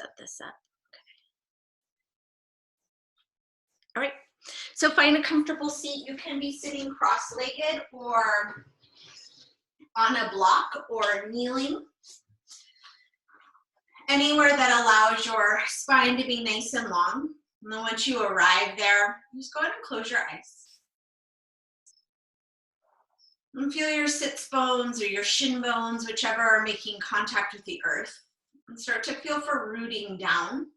Set this up. All right. So find a comfortable seat. You can be sitting cross-legged or on a block or kneeling. Anywhere that allows your spine to be nice and long. And then once you arrive there, just go ahead and close your eyes. And feel your sits bones or your shin bones, whichever are making contact with the earth. And start to feel for rooting down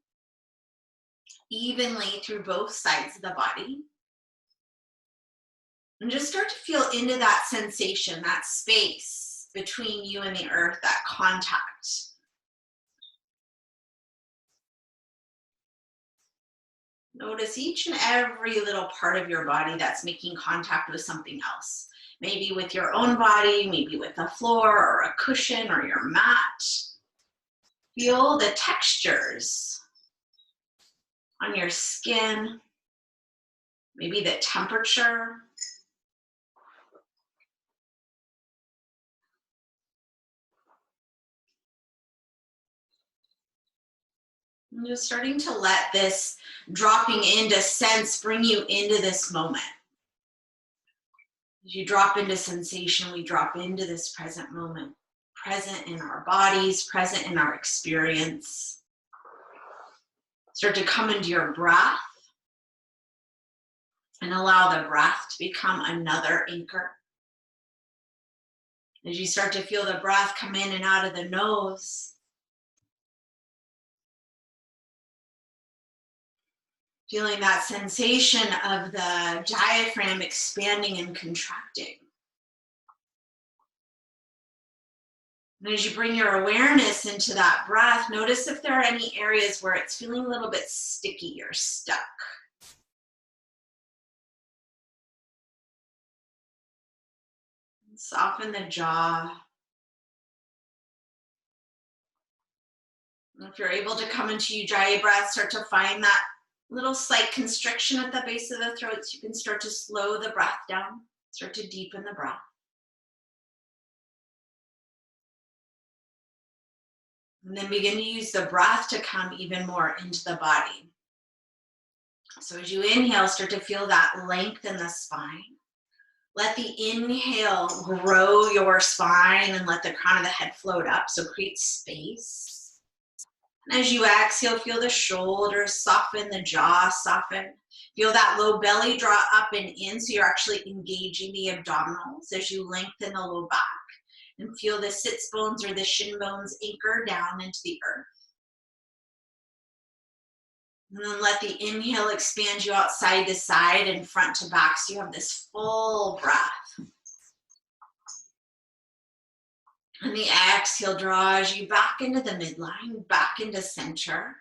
evenly through both sides of the body. And just start to feel into that sensation, that space between you and the earth, that contact. Notice each and every little part of your body that's making contact with something else. Maybe with your own body, maybe with a floor or a cushion or your mat. Feel the textures on your skin, maybe the temperature. And just starting to let this dropping into sense bring you into this moment. As you drop into sensation, we drop into this present moment, present in our bodies, present in our experience. Start to come into your breath and allow the breath to become another anchor. As you start to feel the breath come in and out of the nose, feeling that sensation of the diaphragm expanding and contracting. And as you bring your awareness into that breath, notice if there are any areas where it's feeling a little bit sticky or stuck. And soften the jaw. And if you're able to come into Ujjayi breath, start to find that little slight constriction at the base of the throat, so you can start to slow the breath down, start to deepen the breath. And then begin to use the breath to come even more into the body. So as you inhale, start to feel that length in the spine. Let the inhale grow your spine and let the crown of the head float up, so create space. And as you exhale, feel the shoulders soften, the jaw soften. Feel that low belly draw up and in, so you're actually engaging the abdominals as you lengthen the low back. And feel the sits bones or the shin bones anchor down into the earth. And then let the inhale expand you out side to side and front to back, so you have this full breath. And the exhale draws you back into the midline, back into center.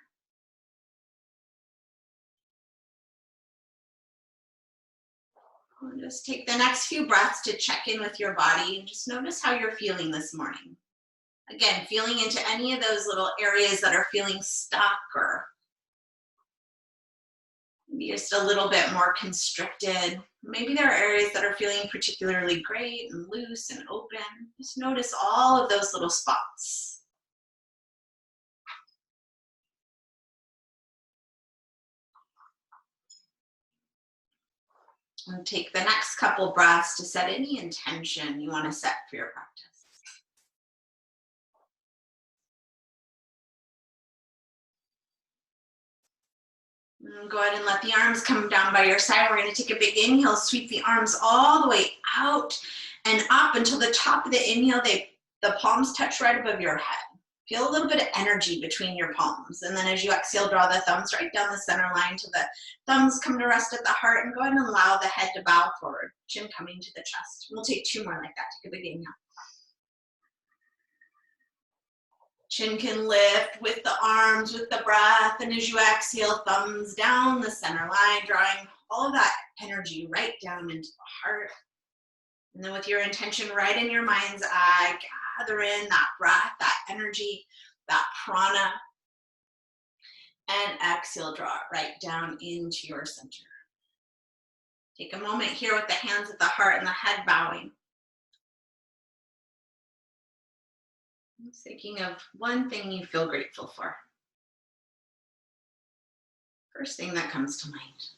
And just take the next few breaths to check in with your body and just notice how you're feeling this morning. Again, feeling into any of those little areas that are feeling stuck or maybe just a little bit more constricted. Maybe there are areas that are feeling particularly great and loose and open. Just notice all of those little spots. And take the next couple breaths to set any intention you want to set for your practice. And go ahead and let the arms come down by your side. We're going to take a big inhale, sweep the arms all the way out and up until the top of the inhale, the palms touch right above your head. Feel a little bit of energy between your palms. And then as you exhale, draw the thumbs right down the center line till the thumbs come to rest at the heart, and go ahead and allow the head to bow forward, chin coming to the chest. We'll take two more like that. Take a big inhale. Chin can lift with the arms, with the breath, and as you exhale, thumbs down the center line, drawing all of that energy right down into the heart. And then with your intention right in your mind's eye, gather in that breath, that energy, that prana, and exhale, draw it right down into your center. Take a moment here with the hands at the heart and the head bowing. Thinking of one thing you feel grateful for. First thing that comes to mind.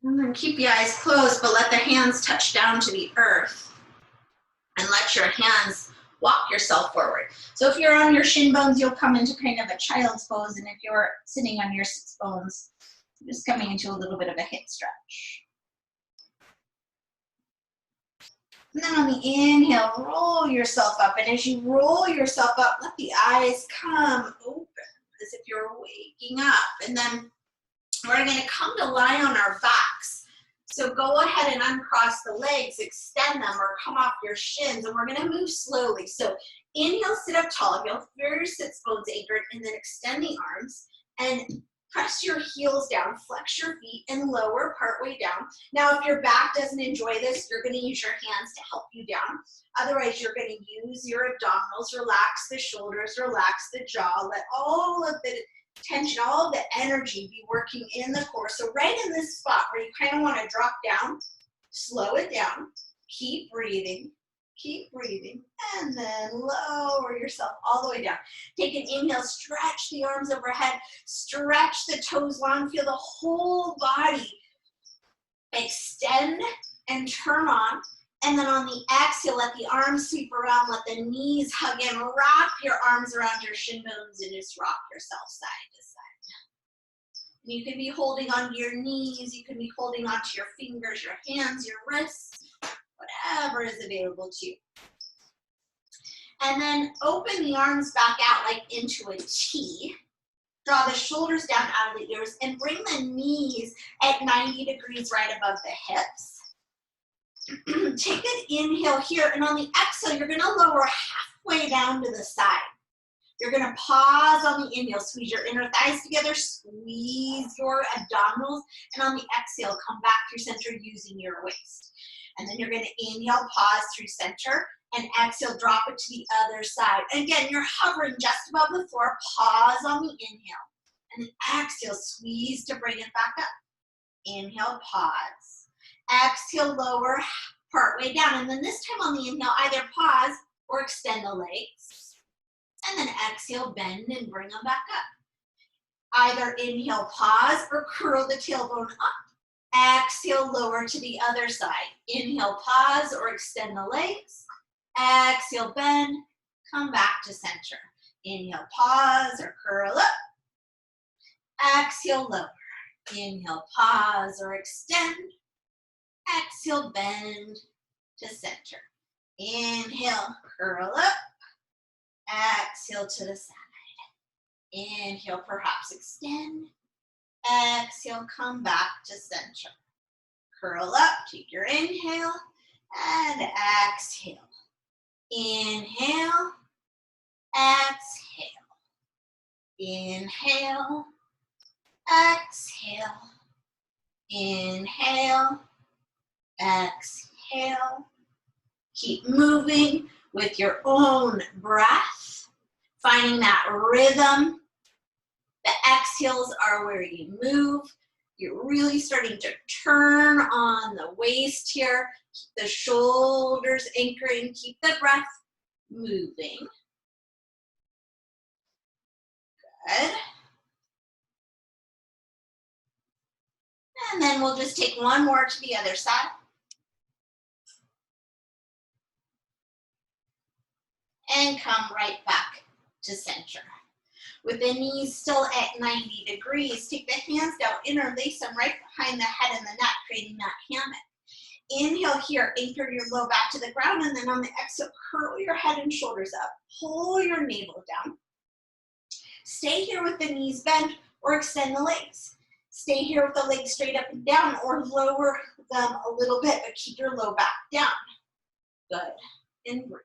And then keep your eyes closed, but let the hands touch down to the earth. And let your hands walk yourself forward. So if you're on your shin bones, you'll come into kind of a child's pose. And if you're sitting on your sits bones, you're just coming into a little bit of a hip stretch. And then on the inhale, roll yourself up. And as you roll yourself up, let the eyes come open as if you're waking up. And then we're going to come to lie on our backs. So go ahead and uncross the legs, extend them, or come off your shins. And we're going to move slowly. So inhale, sit up tall. You'll feel your sits bones anchored, and then extend the arms. And press your heels down, flex your feet, and lower partway down. Now, if your back doesn't enjoy this, you're going to use your hands to help you down. Otherwise, you're going to use your abdominals, relax the shoulders, relax the jaw, let all of the tension, all of the energy be working in the core. So right in this spot where you kind of want to drop down, slow it down, keep breathing, and then lower yourself all the way down. Take an inhale, stretch the arms overhead, stretch the toes long, feel the whole body extend and turn on. And then on the exhale, let the arms sweep around, let the knees hug in, wrap your arms around your shin bones and just rock yourself side to side. And you can be holding onto your knees, you can be holding onto your fingers, your hands, your wrists, whatever is available to you. And then open the arms back out like into a T. Draw the shoulders down out of the ears and bring the knees at 90 degrees right above the hips. Take an inhale here, and on the exhale, you're going to lower halfway down to the side. You're going to pause on the inhale, squeeze your inner thighs together, squeeze your abdominals, and on the exhale, come back through center using your waist. And then you're going to inhale, pause through center, and exhale, drop it to the other side. And again, you're hovering just above the floor, pause on the inhale, and then exhale, squeeze to bring it back up. Inhale, pause. Exhale, lower partway down. And then this time on the inhale, either pause or extend the legs. And then exhale, bend and bring them back up. Either inhale, pause, or curl the tailbone up. Exhale, lower to the other side. Inhale, pause, or extend the legs. Exhale, bend, come back to center. Inhale, pause, or curl up. Exhale, lower. Inhale, pause, or extend. Exhale, bend to center. Inhale, curl up. Exhale to the side. Inhale, perhaps extend. Exhale, come back to center. Curl up, take your inhale, and exhale. Inhale, exhale. Inhale, exhale. Inhale, exhale. Keep moving with your own breath, finding that rhythm. The exhales are where you move. You're really starting to turn on the waist here. Keep the shoulders anchoring. Keep the breath moving. Good. And then we'll just take one more to the other side. And come right back to center. With the knees still at 90 degrees, take the hands down, interlace them right behind the head and the neck, creating that hammock. Inhale here, anchor your low back to the ground, and then on the exhale, curl your head and shoulders up. Pull your navel down. Stay here with the knees bent or extend the legs. Stay here with the legs straight up and down or lower them a little bit, but keep your low back down. Good. And breathe.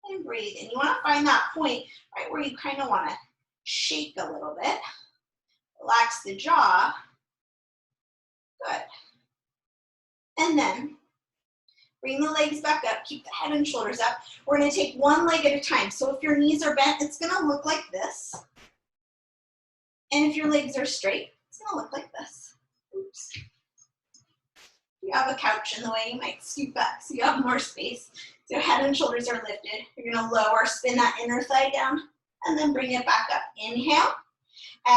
And breathe. And you want to find that point right where you kind of want to shake a little bit. Relax the jaw. Good. And then bring the legs back up. Keep the head and shoulders up. We're going to take one leg at a time. So if your knees are bent, it's going to look like this. And if your legs are straight, it's going to look like this. Oops. If you have a couch in the way, you might scoot back so you have more space. So head and shoulders are lifted. You're going to lower, spin that inner thigh down. and then bring it back up. Inhale,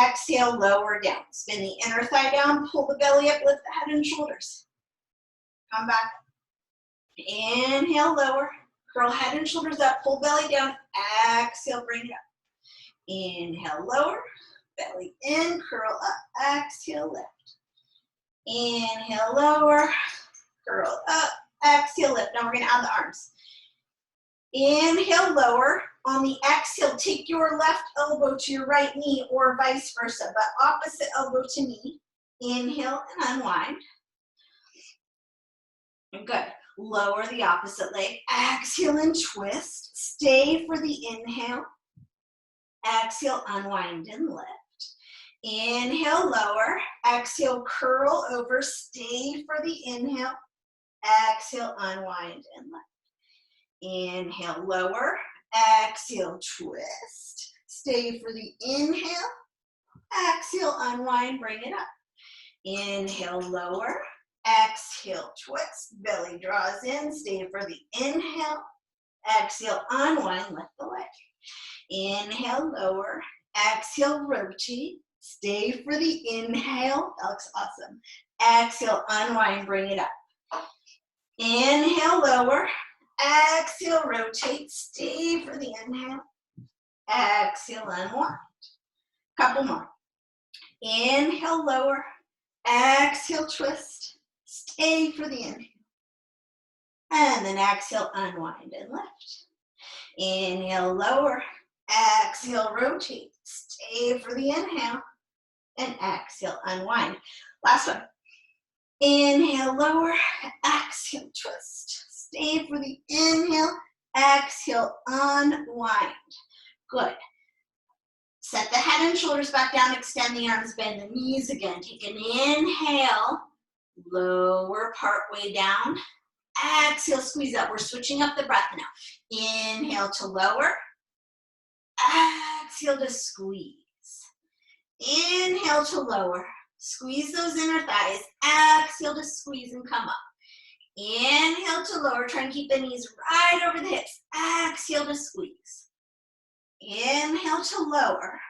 exhale, lower down. Spin the inner thigh down, pull the belly up, lift the head and shoulders. Come back. Inhale, lower. Curl head and shoulders up, pull belly down. Exhale, bring it up. Inhale, lower. Belly in, curl up. Exhale, lift. Inhale, lower. Curl up. Exhale, lift. Now we're going to add the arms. Inhale, lower. On the exhale, take your left elbow to your right knee or vice versa, but opposite elbow to knee. Inhale and unwind. Good. Lower the opposite leg. Exhale and twist. Stay for the inhale. Exhale, unwind and lift. Inhale, lower. Exhale, curl over. Stay for the inhale. Exhale, unwind and lift. Inhale, lower. Exhale, twist. Stay for the inhale. Exhale, unwind, bring it up. Inhale, lower. Exhale, twist. Belly draws in. Stay for the inhale. Exhale, unwind, lift the leg. Inhale, lower. Exhale, rotate. Stay for the inhale. That looks awesome. Exhale, unwind, bring it up. Inhale, lower. Exhale, rotate. Stay for the inhale. Exhale, unwind. Couple more. Inhale, lower. Exhale, twist. Stay for the inhale. And then exhale, unwind and lift. Inhale, lower. Exhale, rotate. Stay for the inhale. And exhale, unwind. Last one. Inhale, lower. Exhale, twist. Stay for the inhale. Exhale, unwind. Good. Set the head and shoulders back down. Extend the arms, bend the knees again. Take an inhale. Lower part way down. Exhale, squeeze up. We're switching up the breath now. Inhale to lower. Exhale to squeeze. Inhale to lower. Squeeze those inner thighs. Exhale to squeeze and come up. Inhale to lower. Try and keep the knees right over the hips. Exhale to squeeze. Inhale to lower.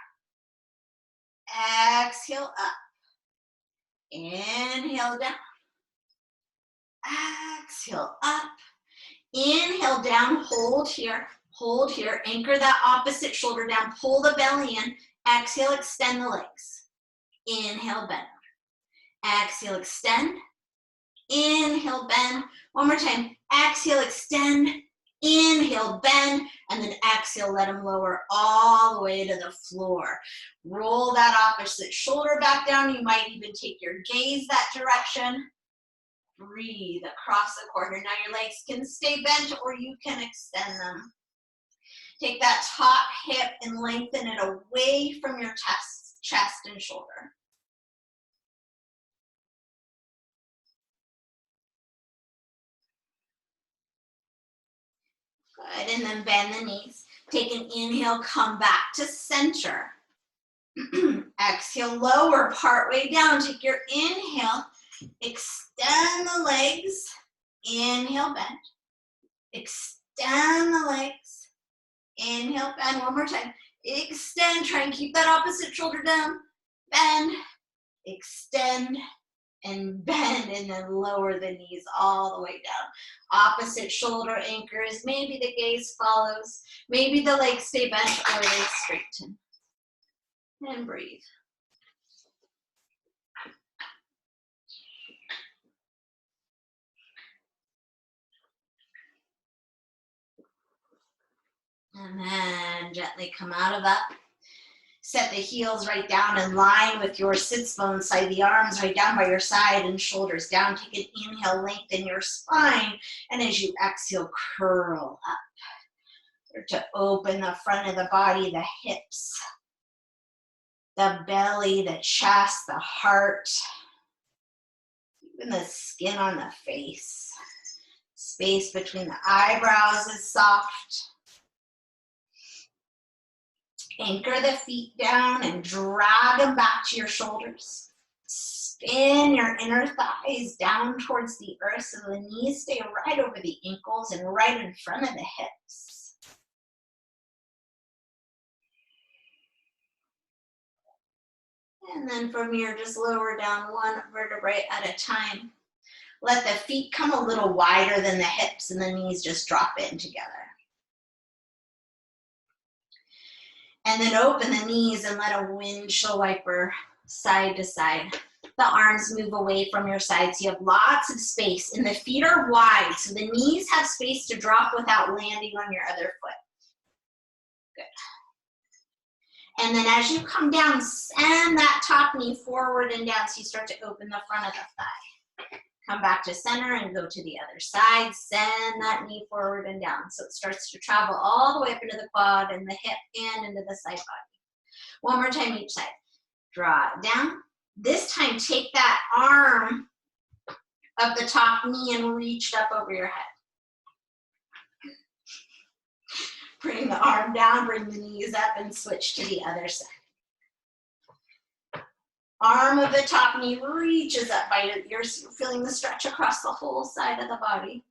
Exhale up. Inhale down. Exhale up. Inhale down. Hold here. Hold here. Anchor that opposite shoulder down. Pull the belly in. Exhale, extend the legs. Inhale, bend. Exhale, extend. Inhale, bend. One more time. Exhale, extend. Inhale, bend. And then exhale, let them lower all the way to the floor. Roll that opposite shoulder back down. You might even take your gaze that direction. Breathe across the corner. Now your legs can stay bent or you can extend them. Take that top hip and lengthen it away from your chest and shoulder. Good, and then bend the knees. Take an inhale, come back to center. Exhale, lower part way down. Take your inhale, extend the legs. Inhale, bend. Extend the legs. Inhale, bend. One more time. Extend. Try and keep that opposite shoulder down. Bend. Extend. And bend. And then lower the knees all the way down. Opposite shoulder anchors. Maybe the gaze follows. Maybe the legs stay bent or they straighten. And breathe. And then gently come out of that. Set the heels right down in line with your sits bones. Slide the arms right down by your side and shoulders down. Take an inhale, lengthen your spine. And as you exhale, curl up. Start to open the front of the body, the hips, the belly, the chest, the heart, even the skin on the face. Space between the eyebrows is soft. Anchor the feet down and drag them back to your shoulders. Spin your inner thighs down towards the earth so the knees stay right over the ankles and right in front of the hips. And then from here, just lower down one vertebrae at a time. Let the feet come a little wider than the hips and the knees just drop in together. And then open the knees and let a windshield wiper side to side. The arms move away from your sides. You have lots of space and the feet are wide, so the knees have space to drop without landing on your other foot. Good. And then as you come down, send that top knee forward and down so you start to open the front of the thigh. Come back to center and go to the other side. Send that knee forward and down so it starts to travel all the way up into the quad and the hip and into the side body. One more time each side. Draw it down. This time, take that arm of the top knee and reach it up over your head. Bring the arm down, bring the knees up, and switch to the other side. Arm of the top knee reaches up. You're feeling the stretch across the whole side of the body.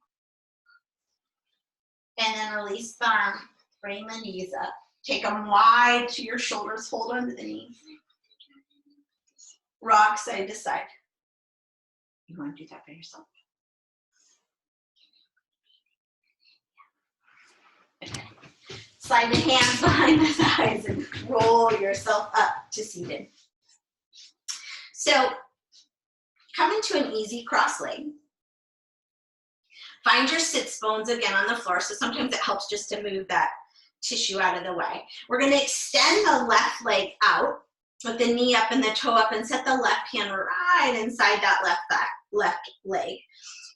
And then release the arm. Bring the knees up. Take them wide to your shoulders. Hold onto the knees. Rock side to side. You want to do that by yourself? Okay. Slide the hands behind the thighs and roll yourself up to seated. So come into an easy cross leg. Find your sits bones again on the floor. So sometimes it helps just to move that tissue out of the way. We're going to extend the left leg out with the knee up and the toe up and set the left hand right inside that left leg.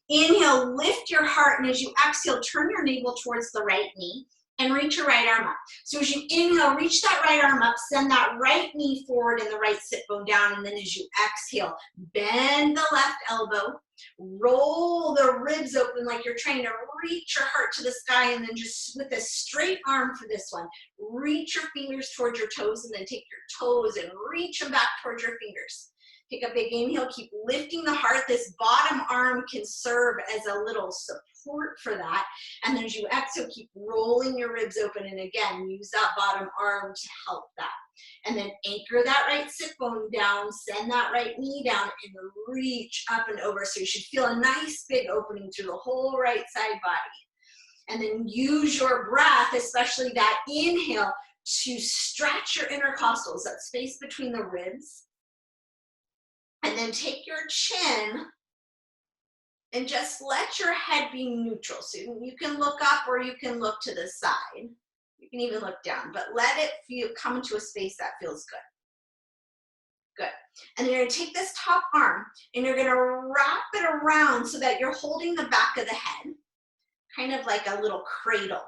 Inhale, lift your heart, and as you exhale, turn your navel towards the right knee and reach your right arm up. So as you inhale, reach that right arm up, send that right knee forward and the right sit bone down, and then as you exhale, bend the left elbow, roll the ribs open like you're trying to reach your heart to the sky, and then just with a straight arm for this one, reach your fingers towards your toes, and then take your toes and reach them back towards your fingers. Take a big inhale, keep lifting the heart. This bottom arm can serve as a little support for that. And then as you exhale, keep rolling your ribs open. And again, use that bottom arm to help that. And then anchor that right sit bone down, send that right knee down, and reach up and over. So you should feel a nice big opening through the whole right side body. And then use your breath, especially that inhale, to stretch your intercostals, that space between the ribs. And then take your chin and just let your head be neutral. So you can look up or you can look to the side. You can even look down, but let it come into a space that feels good. Good. And then you're going to take this top arm and you're going to wrap it around so that you're holding the back of the head, kind of like a little cradle.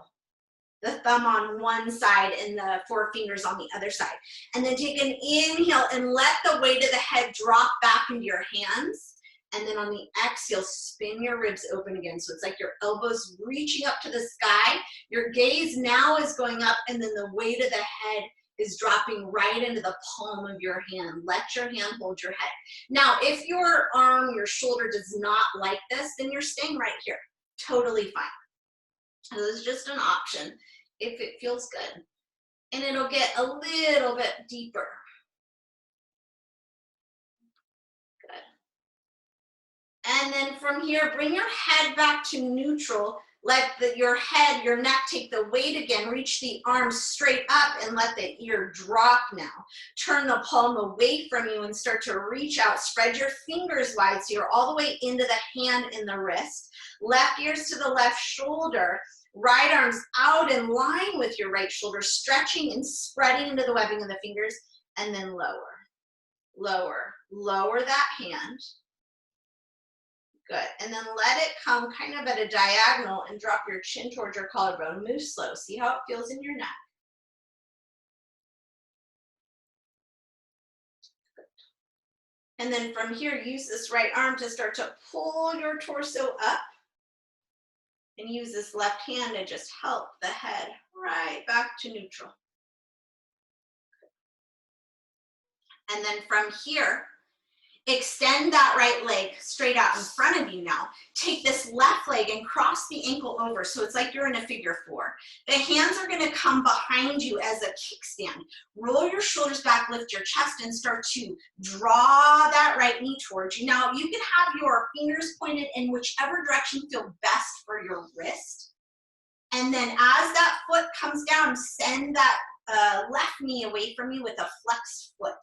The thumb on one side and the four fingers on the other side. And then take an inhale and let the weight of the head drop back into your hands. And then on the exhale, spin your ribs open again. So it's like your elbows reaching up to the sky. Your gaze now is going up, and then the weight of the head is dropping right into the palm of your hand. Let your hand hold your head. Now, if your arm, your shoulder does not like this, then you're staying right here. Totally fine. So this is just an option if it feels good. And it'll get a little bit deeper. Good. And then from here, bring your head back to neutral. Let your head, your neck take the weight again. Reach the arms straight up and let the ear drop now. Turn the palm away from you and start to reach out. Spread your fingers wide so you're all the way into the hand and the wrist. Left ears to the left shoulder. Right arms out in line with your right shoulder, stretching and spreading into the webbing of the fingers, and then lower, lower, lower that hand. Good, and then let it come kind of at a diagonal and drop your chin towards your collarbone. Move slow, see how it feels in your neck. Good. And then from here, use this right arm to start to pull your torso up. And use this left hand to just help the head right back to neutral. And then from here, Extend that right leg straight out in front of you now. Take this left leg and cross the ankle over, so it's like you're in a figure four. The hands are gonna come behind you as a kickstand. Roll your shoulders back, lift your chest, and start to draw that right knee towards you. Now, you can have your fingers pointed in whichever direction feels best for your wrist. And then as that foot comes down, send that left knee away from you with a flexed foot.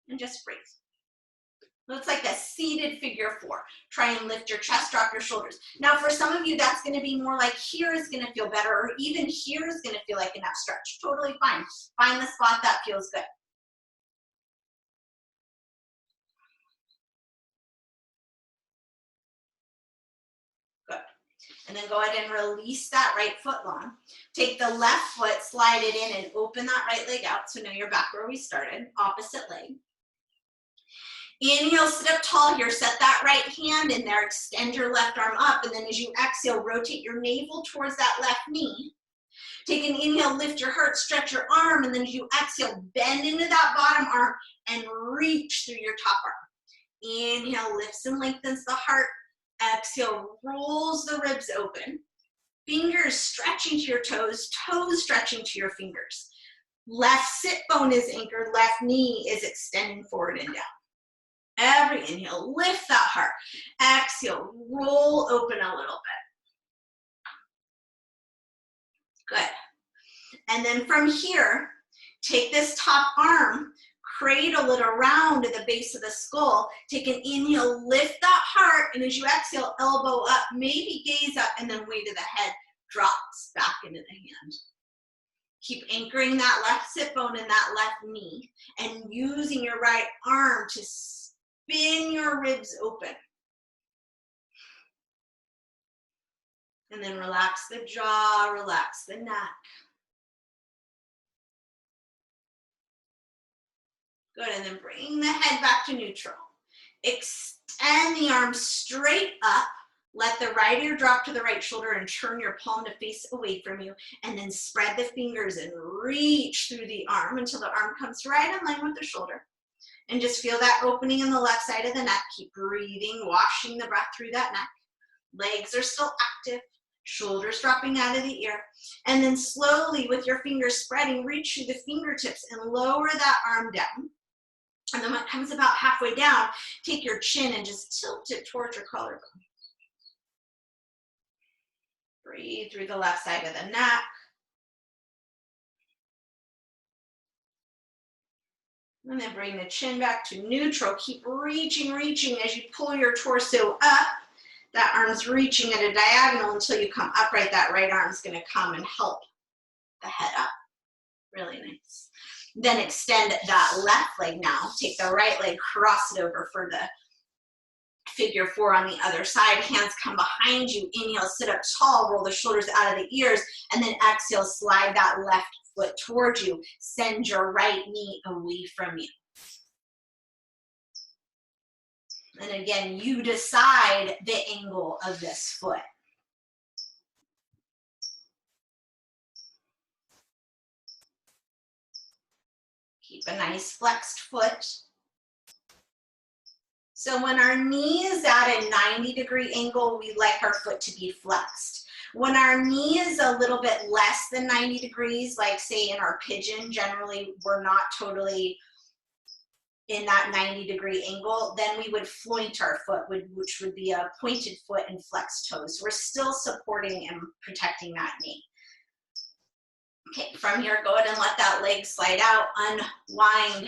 And just breathe. Looks like a seated figure four. Try and lift your chest, drop your shoulders. Now for some of you, that's gonna be more like here is gonna feel better, or even here is gonna feel like enough stretch. Totally fine. Find the spot that feels good. Good. And then go ahead and release that right foot long. Take the left foot, slide it in, and open that right leg out. So now you're back where we started, opposite leg. Inhale, sit up tall here, set that right hand in there, extend your left arm up, and then as you exhale, rotate your navel towards that left knee. Take an inhale, lift your heart, stretch your arm, and then as you exhale, bend into that bottom arm and reach through your top arm. Inhale, lifts and lengthens the heart. Exhale, rolls the ribs open. Fingers stretching to your toes, toes stretching to your fingers. Left sit bone is anchored, left knee is extending forward and down. Every inhale, lift that heart. Exhale, roll open a little bit. Good. And then from here, take this top arm, cradle it around at the base of the skull. Take an inhale, lift that heart, and as you exhale, elbow up, maybe gaze up, and then weight of the head drops back into the hand. Keep anchoring that left sit bone and that left knee, and using your right arm to spin your ribs open. And then relax the jaw, relax the neck. Good, and then bring the head back to neutral. Extend the arms straight up. Let the right ear drop to the right shoulder and turn your palm to face away from you. And then spread the fingers and reach through the arm until the arm comes right in line with the shoulder. And just feel that opening in the left side of the neck. Keep breathing, washing the breath through that neck. Legs are still active. Shoulders dropping out of the ear. And then slowly, with your fingers spreading, reach through the fingertips and lower that arm down. And then when it comes about halfway down, take your chin and just tilt it towards your collarbone. Breathe through the left side of the neck. And then bring the chin back to neutral. Keep reaching, reaching as you pull your torso up. That arm's reaching at a diagonal until you come upright. That right arm's going to come and help the head up. Really nice. Then extend that left leg now. Take the right leg, cross it over for the figure four on the other side. Hands come behind you. Inhale, sit up tall, roll the shoulders out of the ears, and then exhale, slide that left foot towards you. Send your right knee away from you. And again, you decide the angle of this foot. Keep a nice flexed foot. So when our knee is at a 90-degree angle, we like our foot to be flexed. When our knee is a little bit less than 90 degrees, like say in our pigeon, generally we're not totally in that 90-degree angle, then we would floint our foot, which would be a pointed foot and flexed toes. So we're still supporting and protecting that knee. Okay, from here, go ahead and let that leg slide out, unwind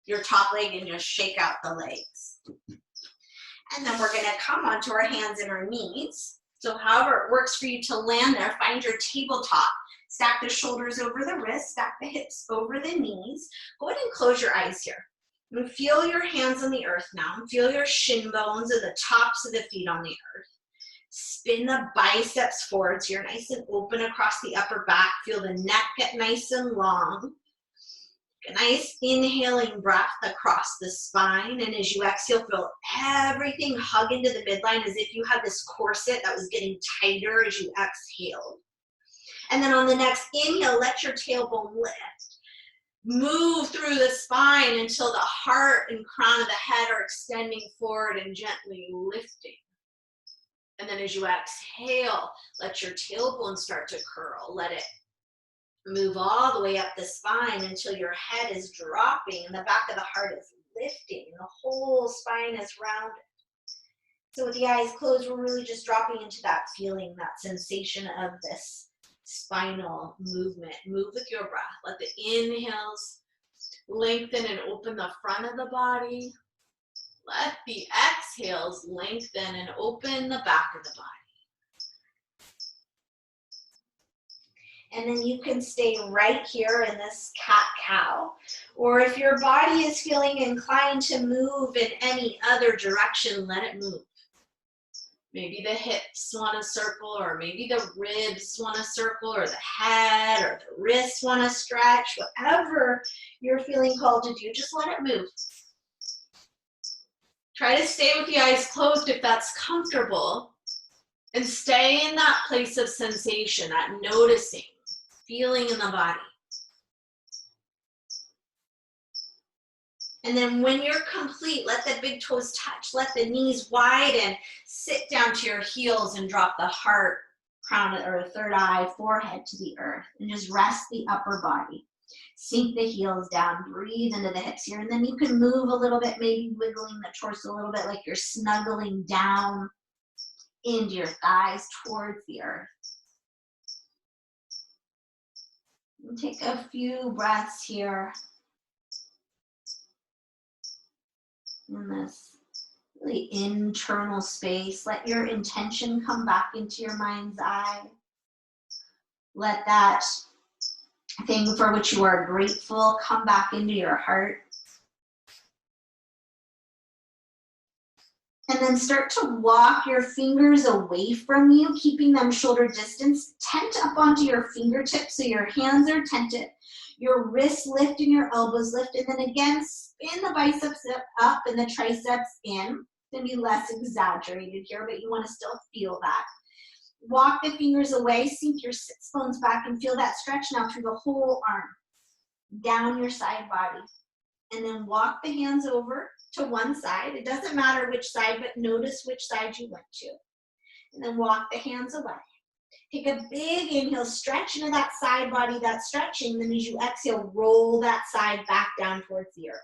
your top leg and just shake out the legs. And then we're gonna come onto our hands and our knees. So however it works for you to land there, find your tabletop. Stack the shoulders over the wrists, stack the hips over the knees. Go ahead and close your eyes here. And feel your hands on the earth now. Feel your shin bones and the tops of the feet on the earth. Spin the biceps forward so you're nice and open across the upper back. Feel the neck get nice and long. A nice inhaling breath across the spine. And as you exhale, feel everything hug into the midline as if you had this corset that was getting tighter as you exhaled. And then on the next inhale, let your tailbone lift. Move through the spine until the heart and crown of the head are extending forward and gently lifting. And then as you exhale, let your tailbone start to curl. Let it move all the way up the spine until your head is dropping and the back of the heart is lifting and the whole spine is rounded. So with the eyes closed, we're really just dropping into that feeling, that sensation of this spinal movement. Move with your breath. Let the inhales lengthen and open the front of the body. Let the exhales lengthen and open the back of the body. And then you can stay right here in this cat-cow. Or if your body is feeling inclined to move in any other direction, let it move. Maybe the hips want to circle, or maybe the ribs want to circle, or the head, or the wrists want to stretch. Whatever you're feeling called to do, just let it move. Try to stay with the eyes closed if that's comfortable, and stay in that place of sensation, that noticing, feeling in the body. And then when you're complete, let the big toes touch, let the knees widen, sit down to your heels and drop the heart, crown, or third eye, forehead to the earth, and just rest the upper body. Sink the heels down, breathe into the hips here, and then you can move a little bit, maybe wiggling the torso a little bit like you're snuggling down into your thighs towards the earth. And take a few breaths here in this really internal space. Let your intention come back into your mind's eye. Let that thing for which you are grateful come back into your heart. And then start to walk your fingers away from you, keeping them shoulder distance. Tent up onto your fingertips so your hands are tented. Your wrists lift and your elbows lift. And then again, spin the biceps up and the triceps in. It's going to be less exaggerated here, but you want to still feel that. Walk the fingers away, sink your sits bones back and feel that stretch now through the whole arm, down your side body. And then walk the hands over to one side. It doesn't matter which side, but notice which side you went to. And then walk the hands away. Take a big inhale, stretch into that side body, that stretching. Then as you exhale, roll that side back down towards the earth.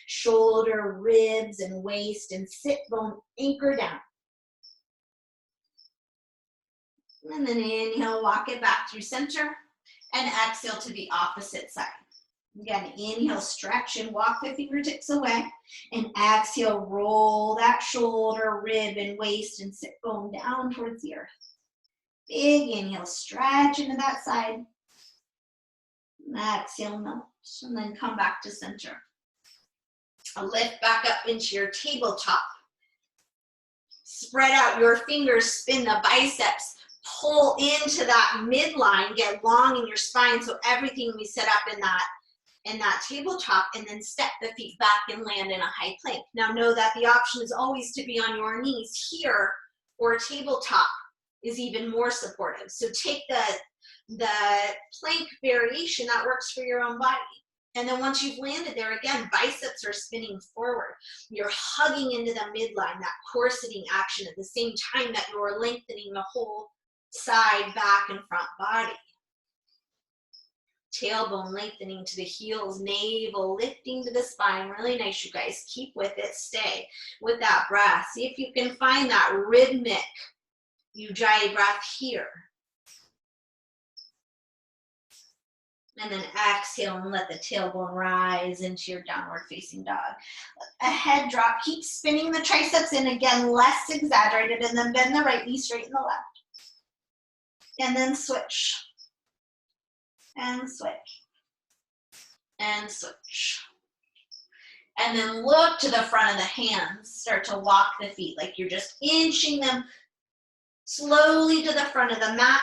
Shoulder, ribs, and waist, and sit bone anchor down. And then inhale, walk it back through center, and exhale to the opposite side. Again, inhale, stretch and walk the fingertips away, and exhale, roll that shoulder, rib, and waist, and sit bone down towards the earth. Big inhale, stretch into that side. Exhale, melt, and then come back to center. Lift back up into your tabletop. Spread out your fingers, spin the biceps. Pull into that midline, get long in your spine, so everything we set up in that tabletop, and then step the feet back and land in a high plank. Now know that the option is always to be on your knees here, or tabletop is even more supportive. So take the plank variation that works for your own body. And then once you've landed there, again, biceps are spinning forward. You're hugging into the midline, that corseting action at the same time that you're lengthening the whole side, back, and front body. Tailbone lengthening to the heels, navel lifting to the spine. Really nice, you guys. Keep with it. Stay with that breath. See if you can find that rhythmic Ujjayi breath here. And then exhale and let the tailbone rise into your downward facing dog. A head drop. Keep spinning the triceps in, again, less exaggerated, and then bend the right knee, straighten the left. And then switch. And switch. And switch. And then look to the front of the hands. Start to walk the feet like you're just inching them slowly to the front of the mat.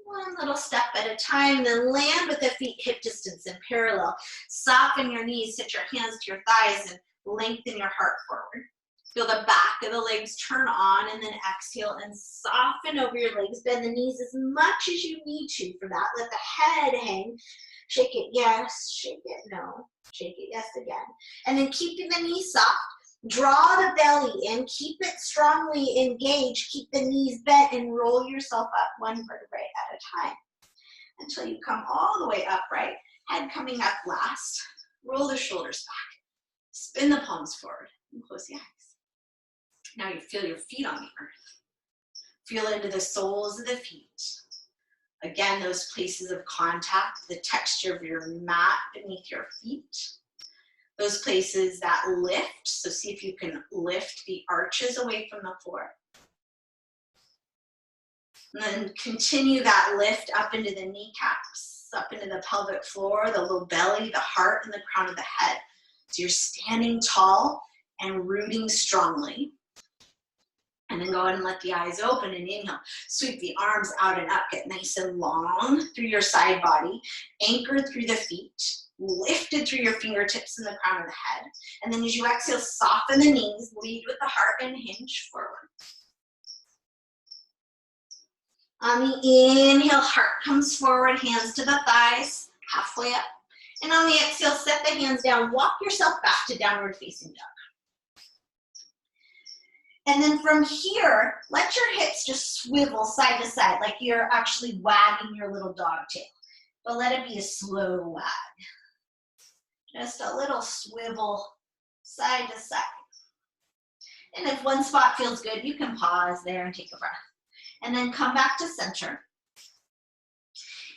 One little step at a time, then land with the feet hip distance and parallel. Soften your knees, sit your hands to your thighs, and lengthen your heart forward. Feel the back of the legs turn on, and then exhale and soften over your legs. Bend the knees as much as you need to for that. Let the head hang. Shake it, yes. Shake it, no. Shake it, yes, again. And then keeping the knees soft. Draw the belly in. Keep it strongly engaged. Keep the knees bent and roll yourself up one vertebrae at a time until you come all the way upright. Head coming up last. Roll the shoulders back. Spin the palms forward and close the eyes. Now you feel your feet on the earth. Feel into the soles of the feet. Again, those places of contact, the texture of your mat beneath your feet. Those places that lift, so see if you can lift the arches away from the floor. And then continue that lift up into the kneecaps, up into the pelvic floor, the low belly, the heart, and the crown of the head. So you're standing tall and rooting strongly. And then go ahead and let the eyes open and inhale. Sweep the arms out and up. Get nice and long through your side body. Anchored through the feet. Lifted through your fingertips and the crown of the head. And then as you exhale, soften the knees. Lead with the heart and hinge forward. On the inhale, heart comes forward. Hands to the thighs. Halfway up. And on the exhale, set the hands down. Walk yourself back to downward facing dog. And then from here, let your hips just swivel side to side, like you're actually wagging your little dog tail. But let it be a slow wag. Just a little swivel side to side. And if one spot feels good, you can pause there and take a breath. And then come back to center.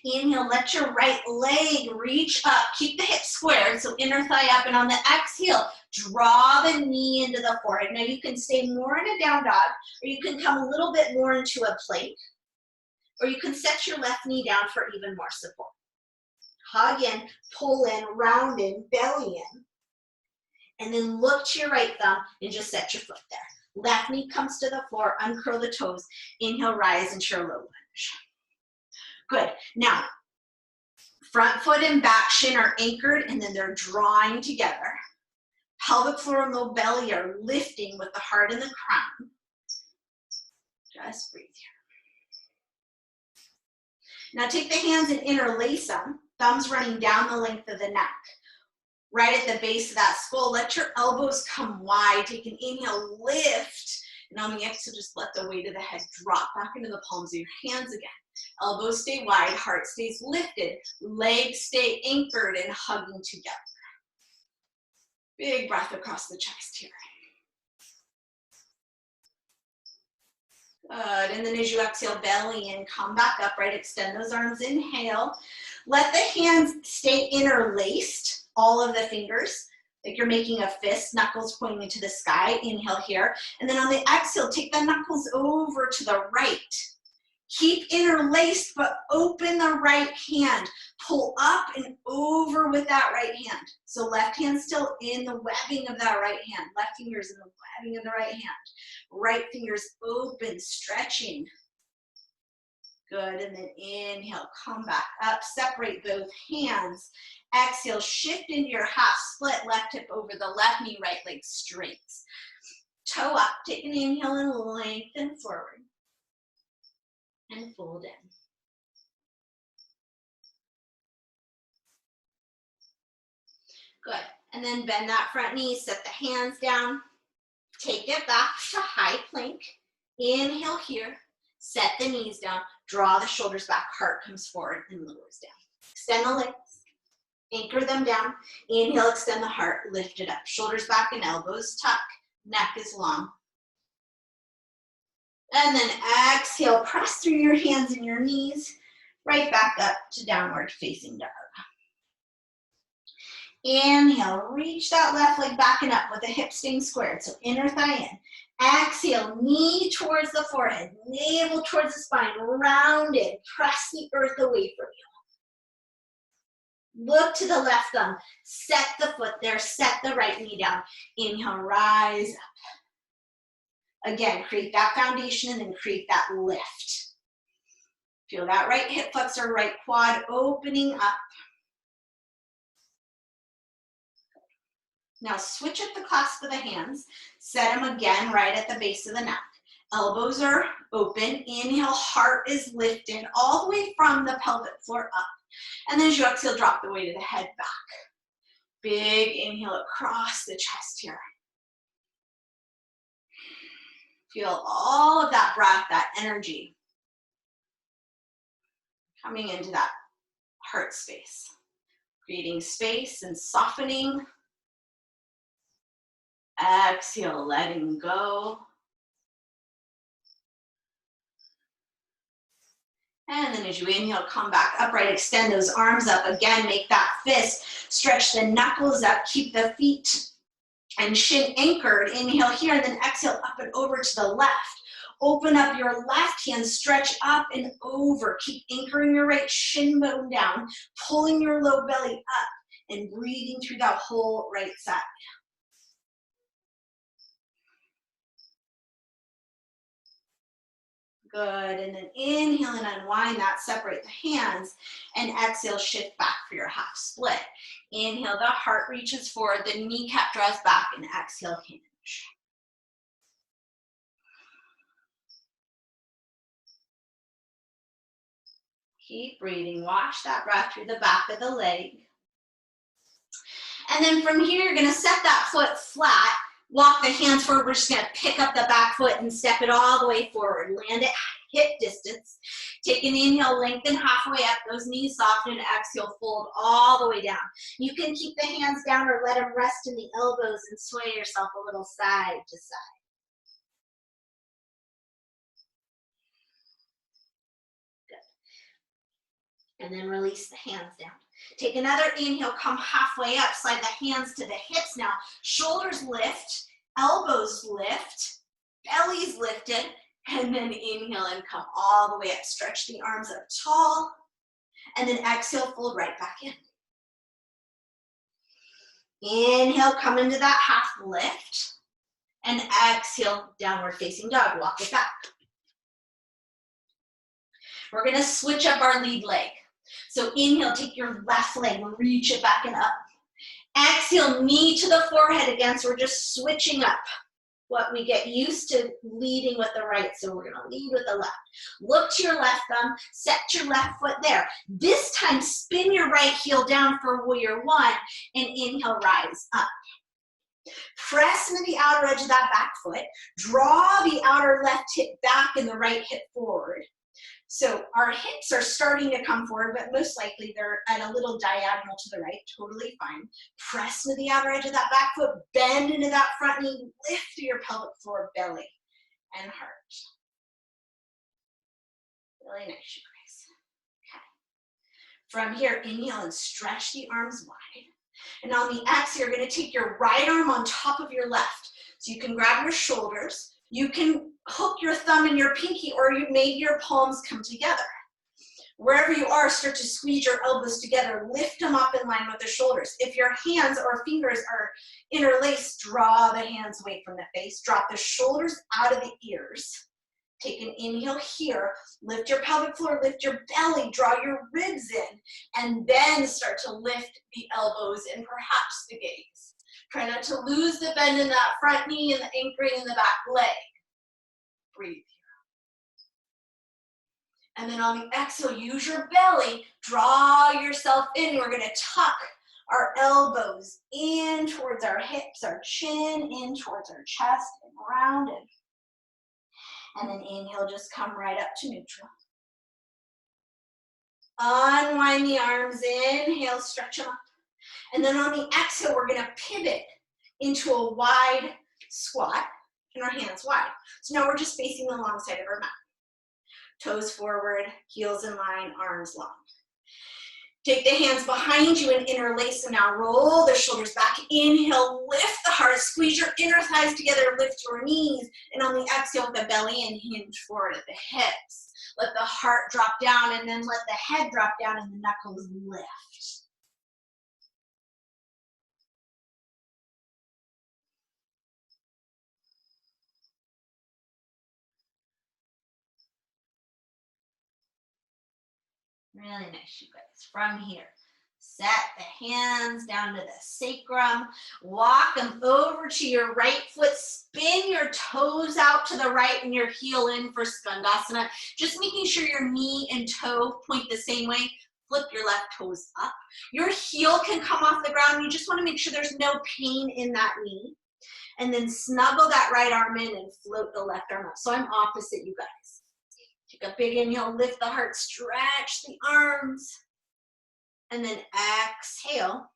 Inhale, let your right leg reach up. Keep the hips squared, so inner thigh up. And on the exhale, draw the knee into the forehead. Now you can stay more in a down dog, or you can come a little bit more into a plank, or you can set your left knee down for even more support. Hug in, pull in, round in, belly in. And then look to your right thumb and just set your foot there. Left knee comes to the floor, uncurl the toes. Inhale, rise into your low lunge. Good. Now, front foot and back shin are anchored and then they're drawing together. Pelvic floor and low belly are lifting with the heart and the crown. Just breathe here. Now take the hands and interlace them. Thumbs running down the length of the neck. Right at the base of that skull, let your elbows come wide. Take an inhale, lift. And on the exhale, just let the weight of the head drop back into the palms of your hands again. Elbows stay wide, heart stays lifted, legs stay anchored and hugging together. Big breath across the chest here. Good, and then as you exhale, belly in, come back upright, extend those arms, inhale. Let the hands stay interlaced, all of the fingers, like you're making a fist, knuckles pointing into the sky. Inhale here. And then on the exhale, take the knuckles over to the right. Keep interlaced, but open the right hand. Pull up and over with that right hand. So left hand still in the webbing of that right hand. Left fingers in the webbing of the right hand. Right fingers open, stretching. Good, and then inhale, come back up, separate both hands. Exhale, shift into your half split, left hip over the left knee, right leg straight. Toe up, take an inhale and lengthen forward. And fold in. Good, and then bend that front knee, set the hands down. Take it back to high plank. Inhale here, set the knees down. Draw the shoulders back, heart comes forward and lowers down. Extend the legs, anchor them down. Inhale, extend the heart, lift it up. Shoulders back and elbows tuck, neck is long. And then exhale, press through your hands and your knees, right back up to downward facing dog. Inhale, reach that left leg back and up with the hips staying squared, so inner thigh in. Exhale, knee towards the forehead, navel towards the spine, rounded, press the earth away from you. Look to the left thumb, set the foot there, set the right knee down. Inhale, rise up. Again, create that foundation and then create that lift. Feel that right hip flexor, right quad opening up. Now switch up the clasp of the hands. Set them again right at the base of the neck. Elbows are open. Inhale, heart is lifted all the way from the pelvic floor up. And then as you exhale, drop the weight of the head back. Big inhale across the chest here. Feel all of that breath, that energy coming into that heart space. Creating space and softening. Exhale, letting go. And then as you inhale, come back upright, extend those arms up. Again, make that fist, stretch the knuckles up, keep the feet and shin anchored. Inhale here, and then exhale up and over to the left. Open up your left hand, stretch up and over. Keep anchoring your right shin bone down, pulling your low belly up, and breathing through that whole right side. Good, and then inhale and unwind that, separate the hands, and exhale, shift back for your half split. Inhale, the heart reaches forward, the kneecap draws back, and exhale, hinge. Keep breathing, wash that breath through the back of the leg. And then from here, you're gonna set that foot flat, walk the hands forward. We're just gonna pick up the back foot and step it all the way forward. Land it hip distance. Take an inhale, lengthen halfway up, those knees soften, and exhale, fold all the way down. You can keep the hands down or let them rest in the elbows and sway yourself a little side to side. Good. And then release the hands down. Take another inhale, come halfway up, slide the hands to the hips now. Shoulders lift, elbows lift, belly's lifted, and then inhale and come all the way up. Stretch the arms up tall, and then exhale, fold right back in. Inhale, come into that half lift, and exhale, downward facing dog. Walk it back. We're gonna switch up our lead leg. So inhale, take your left leg, reach it back and up. Exhale, knee to the forehead again, so we're just switching up what we get used to leading with the right. So we're gonna lead with the left. Look to your left thumb, set your left foot there. This time, spin your right heel down for warrior one, and inhale, rise up. Press into the outer edge of that back foot. Draw the outer left hip back and the right hip forward. So our hips are starting to come forward, but most likely they're at a little diagonal to the right, totally fine. Press into the outer edge of that back foot, bend into that front knee, lift through your pelvic floor, belly, and heart. Really nice, you guys. Okay. From here, inhale and stretch the arms wide. And on the exhale, you're gonna take your right arm on top of your left. So you can grab your shoulders, you can hook your thumb and your pinky, or maybe your palms come together. Wherever you are, start to squeeze your elbows together, lift them up in line with the shoulders. If your hands or fingers are interlaced, draw the hands away from the face, drop the shoulders out of the ears. Take an inhale here, lift your pelvic floor, lift your belly, draw your ribs in, and then start to lift the elbows and perhaps the gaze. Try not to lose the bend in that front knee and the anchoring in the back leg. Breathe here. And then on the exhale, use your belly, draw yourself in. We're gonna tuck our elbows in towards our hips, our chin in towards our chest, and rounded. And then inhale, just come right up to neutral. Unwind the arms, inhale, stretch them up. And then on the exhale, we're gonna pivot into a wide squat, and our hands wide. So now we're just facing the long side of our mat. Toes forward, heels in line, arms long. Take the hands behind you and interlace them now. Roll the shoulders back. Inhale, lift the heart, squeeze your inner thighs together, lift your knees. And on the exhale, the belly and hinge forward at the hips. Let the heart drop down, and then let the head drop down and the knuckles lift. Really nice, you guys. From here, set the hands down to the sacrum. Walk them over to your right foot. Spin your toes out to the right and your heel in for Skandasana. Just making sure your knee and toe point the same way. flip your left toes up. Your heel can come off the ground. You just want to make sure there's no pain in that knee. And then snuggle that right arm in and float the left arm up. So I'm opposite you guys. Take a big inhale, lift the heart, stretch the arms. And then exhale.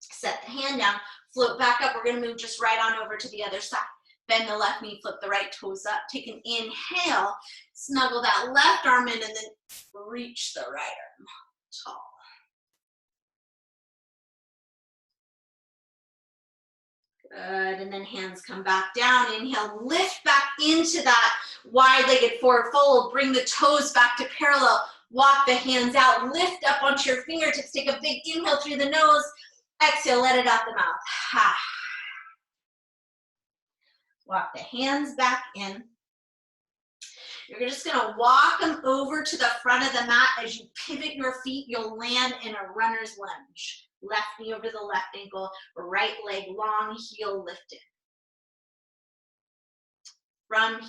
Set the hand down, float back up. We're going to move just right on over to the other side. Bend the left knee, flip the right toes up. Take an inhale, snuggle that left arm in, and then reach the right arm tall. Good, and then hands come back down. Inhale, lift back into that wide-legged forward fold. Bring the toes back to parallel. Walk the hands out, lift up onto your fingertips. Take a big inhale through the nose. Exhale, let it out the mouth. Ha. Walk the hands back in. You're just gonna walk them over to the front of the mat. As you pivot your feet, you'll land in a runner's lunge. Left knee over the left ankle, right leg long, heel lifted. From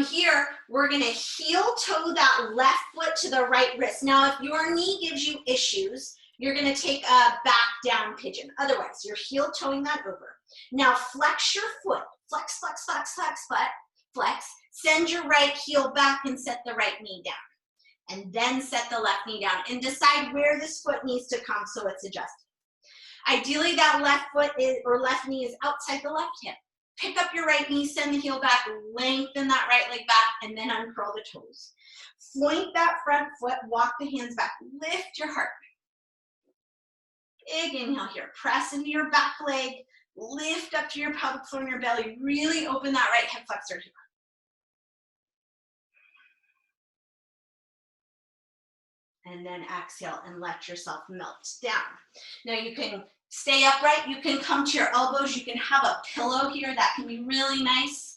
here, we're gonna heel toe that left foot to the right wrist. Now, if your knee gives you issues, you're gonna take a back down pigeon. Otherwise, you're heel toeing that over. Now, flex your foot. Flex, flex, flex, flex, flex. Send your right heel back and set the right knee down. And then set the left knee down and decide where this foot needs to come so it's adjusted. Ideally, that left foot left knee is outside the left hip. Pick up your right knee, send the heel back, lengthen that right leg back, and then uncurl the toes. Point that front foot, walk the hands back, lift your heart. Big inhale here, press into your back leg, lift up to your pelvic floor and your belly, really open that right hip flexor here. And then exhale and let yourself melt down. Now you can stay upright, you can come to your elbows, you can have a pillow here, that can be really nice.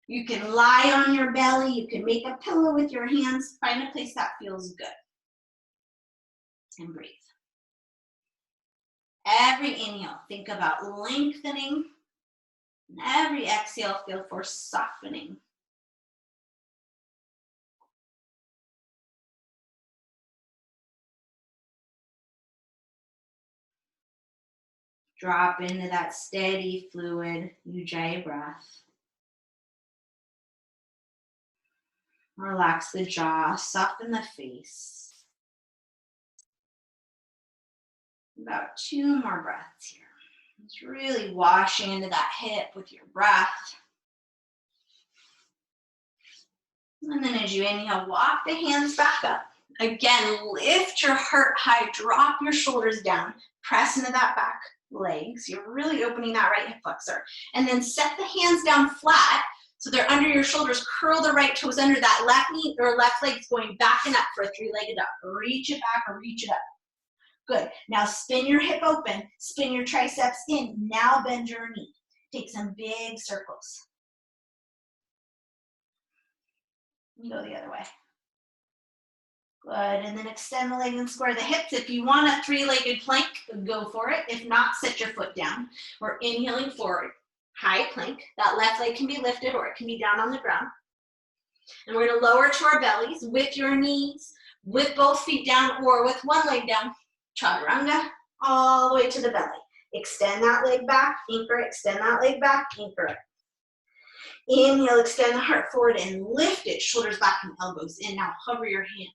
You can lie on your belly, you can make a pillow with your hands, find a place that feels good. And breathe. Every inhale, think about lengthening. And every exhale, feel for softening. Drop into that steady, fluid Ujjayi breath. Relax the jaw, soften the face. About 2 more breaths here. Just really washing into that hip with your breath. And then as you inhale, walk the hands back up. Again, lift your heart high, drop your shoulders down, press into that back legs. You're really opening that right hip flexor. And then set the hands down flat so they're under your shoulders. Curl the right toes under that left knee or left leg's going back and up for a 3-legged up. Reach it back or reach it up. Good. Now spin your hip open, spin your triceps in. Now bend your knee. Take some big circles. You go the other way. Good, and then extend the leg and square the hips. If you want a 3-legged plank, go for it. If not, set your foot down. We're inhaling forward, high plank. That left leg can be lifted or it can be down on the ground. And we're gonna lower to our bellies with your knees, with both feet down or with one leg down. Chaturanga, all the way to the belly. Extend that leg back, anchor it. Extend that leg back, anchor it. Inhale, extend the heart forward and lift it. Shoulders back and elbows in. Now hover your hands.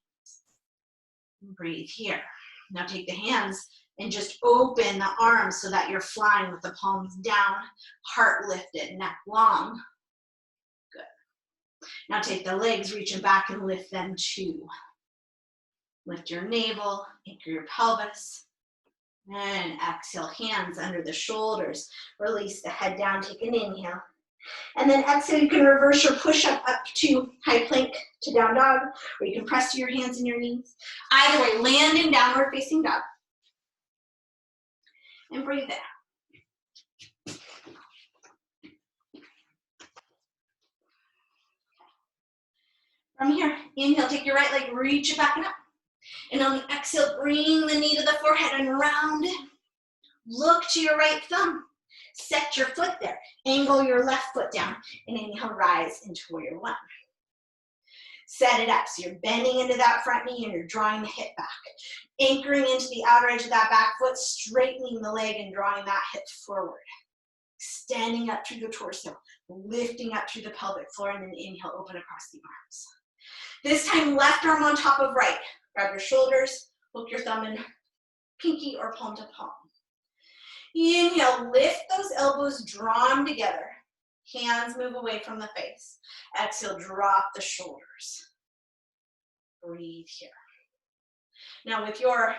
Breathe here. Now take the hands and just open the arms so that you're flying with the palms down, heart lifted, neck long. Good. Now take the legs, reaching back and lift them too. Lift your navel, anchor your pelvis. And exhale, hands under the shoulders. Release the head down, take an inhale. And then exhale, you can reverse your push-up up to high plank to down dog, or you can press to your hands and your knees. Either way, land in downward facing dog. And breathe out. From here, inhale, take your right leg, reach it back and up. And on the exhale, bring the knee to the forehead and round it. Look to your right thumb. Set your foot there. Angle your left foot down. And inhale, rise into warrior one. Set it up. So you're bending into that front knee and you're drawing the hip back. Anchoring into the outer edge of that back foot, straightening the leg and drawing that hip forward. Extending up through the torso, lifting up through the pelvic floor, and then inhale, open across the arms. This time, left arm on top of right. Grab your shoulders, hook your thumb in pinky or palm to palm. Inhale, lift those elbows, draw them together. Hands move away from the face. Exhale, drop the shoulders. Breathe here. Now with your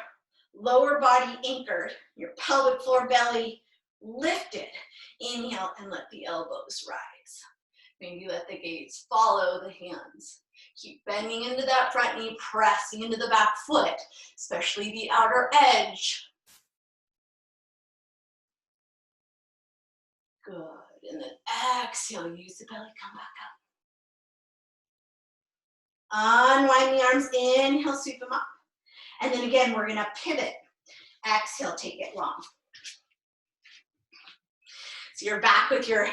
lower body anchored, your pelvic floor belly lifted, inhale and let the elbows rise. Maybe let the gaze follow the hands. Keep bending into that front knee, pressing into the back foot, especially the outer edge. Good. And then exhale, use the belly, come back up. Unwind the arms, inhale, sweep them up. And then again, we're gonna pivot. Exhale, take it long. So you're back with your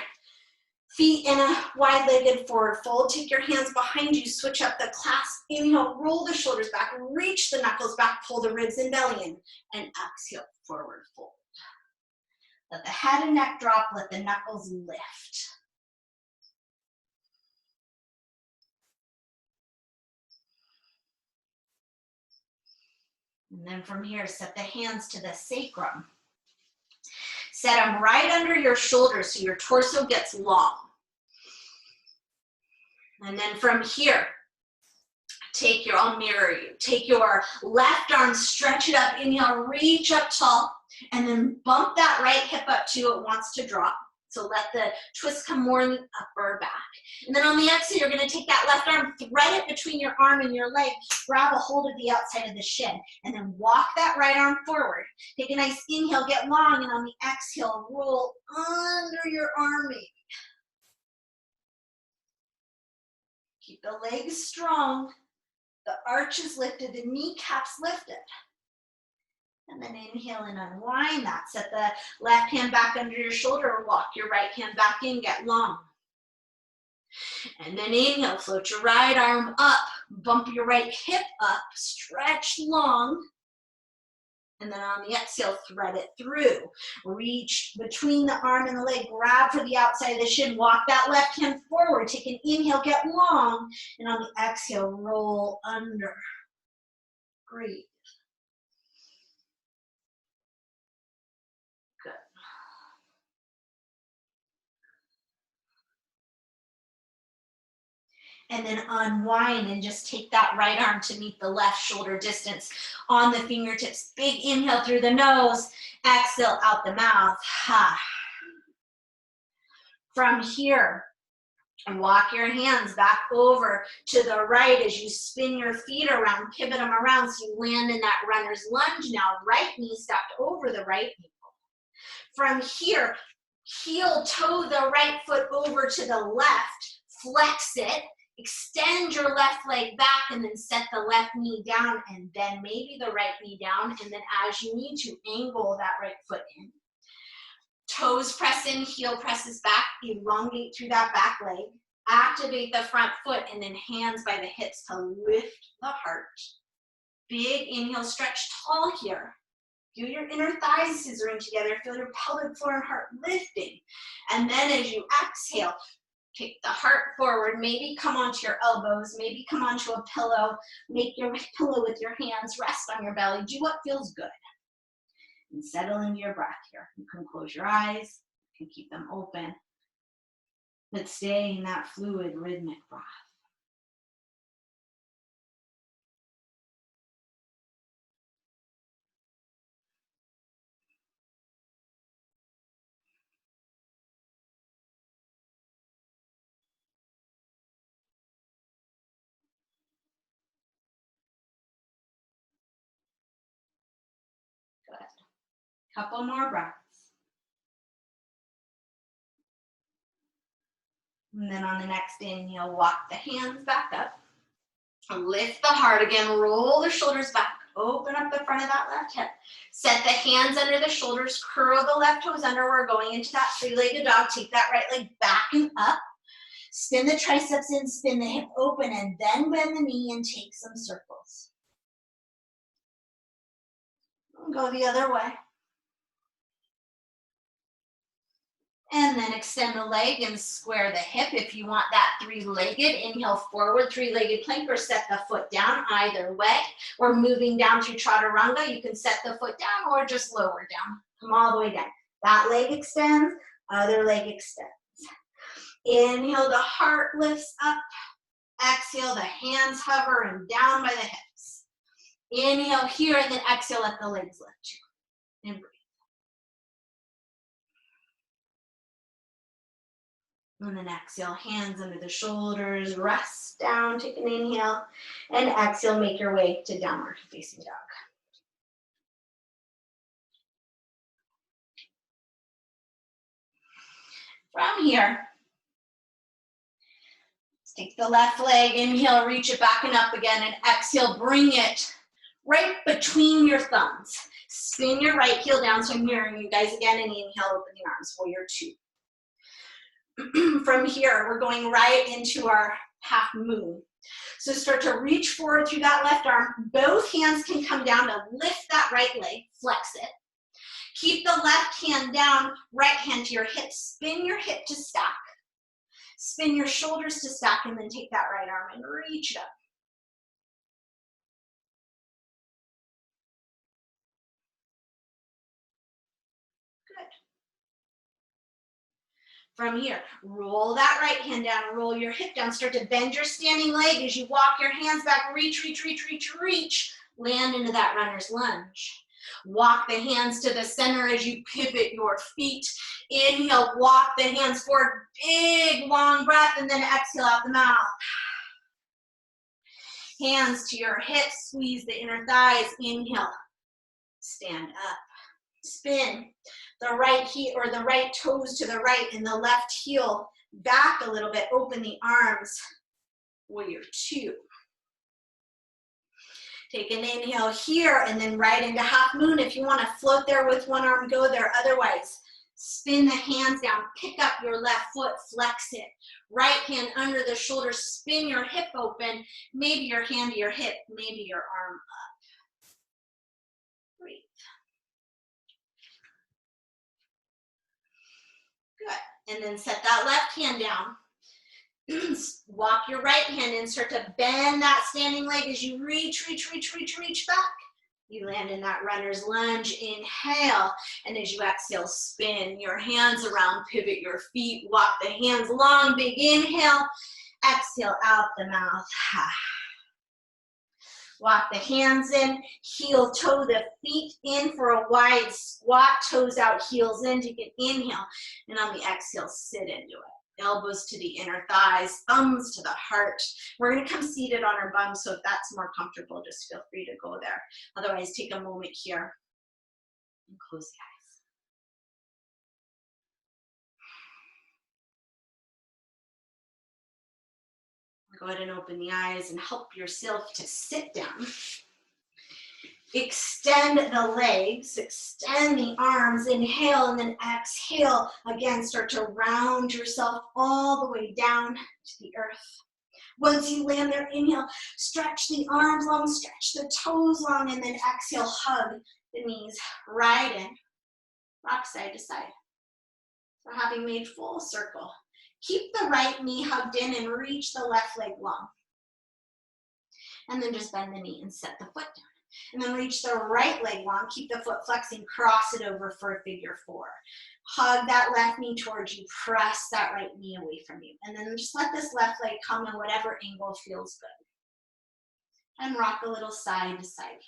feet in a wide-legged forward fold. Take your hands behind you, switch up the clasp. Inhale, roll the shoulders back, reach the knuckles back, pull the ribs and belly in, and exhale, forward fold. Let the head and neck drop, let the knuckles lift. And then from here, set the hands to the sacrum. Set them right under your shoulders so your torso gets long. And then from here, I'll mirror you. Take your left arm, stretch it up, inhale, reach up tall, and then bump that right hip up too. It wants to drop. So let the twist come more in the upper back. And then on the exhale, you're gonna take that left arm, thread it between your arm and your leg, grab a hold of the outside of the shin, and then walk that right arm forward. Take a nice inhale, get long, and on the exhale, roll under your arming. Keep the legs strong, the arches lifted, the kneecaps lifted. And then inhale and unwind that. Set the left hand back under your shoulder, walk your right hand back in, get long. And then inhale, float your right arm up, bump your right hip up, stretch long. And then on the exhale, thread it through. Reach between the arm and the leg, grab for the outside of the shin, walk that left hand forward, take an inhale, get long, and on the exhale, roll under. Breathe. Good. And then unwind and just take that right arm to meet the left shoulder distance on the fingertips. Big inhale through the nose, exhale out the mouth. From here, walk your hands back over to the right as you spin your feet around, pivot them around so you land in that runner's lunge now. Right knee stacked over the right knee. From here, heel toe the right foot over to the left, flex it, extend your left leg back, and then set the left knee down and then maybe the right knee down, and then as you need to, angle that right foot in. Toes press in, heel presses back, elongate through that back leg, activate the front foot, and then hands by the hips to lift the heart. Big inhale, stretch tall here. Feel your inner thighs scissoring together, feel your pelvic floor and heart lifting. And then as you exhale, kick the heart forward, maybe come onto your elbows, maybe come onto a pillow, make your pillow with your hands, rest on your belly, do what feels good. And settle into your breath here. You can close your eyes, you can keep them open, but stay in that fluid, rhythmic breath. Good. Couple more breaths. And then on the next inhale, walk the hands back up. Lift the heart again, roll the shoulders back, open up the front of that left hip. Set the hands under the shoulders, curl the left toes under. We're going into that three-legged dog. Take that right leg back and up. Spin the triceps in, spin the hip open, and then bend the knee and take some circles. Go the other way. And then extend the leg and square the hip. If you want that three-legged, inhale forward, three-legged plank, or set the foot down either way. Or moving down through chaturanga, you can set the foot down or just lower down. Come all the way down. That leg extends, other leg extends. Inhale, the heart lifts up. Exhale, the hands hover and down by the hips. Inhale here, and then exhale, let the legs lift you. And breathe. And then exhale, hands under the shoulders, rest down, take an inhale, and exhale, make your way to downward facing dog. From here, let's take the left leg, inhale, reach it back and up again, and exhale, bring it right between your thumbs. Spin your right heel down, so I'm mirroring you guys again, and inhale, open the arms, warrior two. From here, we're going right into our half moon. So start to reach forward through that left arm. Both hands can come down to lift that right leg, flex it. Keep the left hand down, right hand to your hip. Spin your hip to stack. Spin your shoulders to stack, and then take that right arm and reach it up. Good. From here, roll that right hand down, roll your hip down, start to bend your standing leg as you walk your hands back, reach, reach, reach, reach, reach, land into that runner's lunge. Walk the hands to the center as you pivot your feet. Inhale, walk the hands forward, big long breath, and then exhale out the mouth. Hands to your hips, squeeze the inner thighs, inhale, stand up. Spin the right heel or the right toes to the right and the left heel back a little bit. Open the arms, warrior two. Take an inhale here and then right into half moon. If you want to float there with one arm, go there. Otherwise, spin the hands down, pick up your left foot, flex it. Right hand under the shoulder, spin your hip open, maybe your hand to your hip, maybe your arm up. Breathe. Good. And then set that left hand down. Walk your right hand in, start to bend that standing leg as you reach, reach, reach, reach, reach back. You land in that runner's lunge, inhale, and as you exhale, spin your hands around, pivot your feet, walk the hands long, big inhale, exhale out the mouth. Walk the hands in, heel toe the feet in for a wide squat, toes out, heels in, take an inhale, and on the exhale, sit into it. Elbows to the inner thighs, thumbs to the heart. We're gonna come seated on our bum, so if that's more comfortable, just feel free to go there. Otherwise, take a moment here and close the eyes. Go ahead and open the eyes and help yourself to sit down. Extend the legs, extend the arms, inhale, and then exhale. Again, start to round yourself all the way down to the earth. Once you land there, inhale, stretch the arms long, stretch the toes long, and then exhale, hug the knees right in. Rock side to side. So having made full circle, keep the right knee hugged in and reach the left leg long. And then just bend the knee and set the foot down. And then reach the right leg long, keep the foot flexing, cross it over for a figure four. Hug that left knee towards you, press that right knee away from you. And then just let this left leg come in whatever angle feels good. And rock a little side to side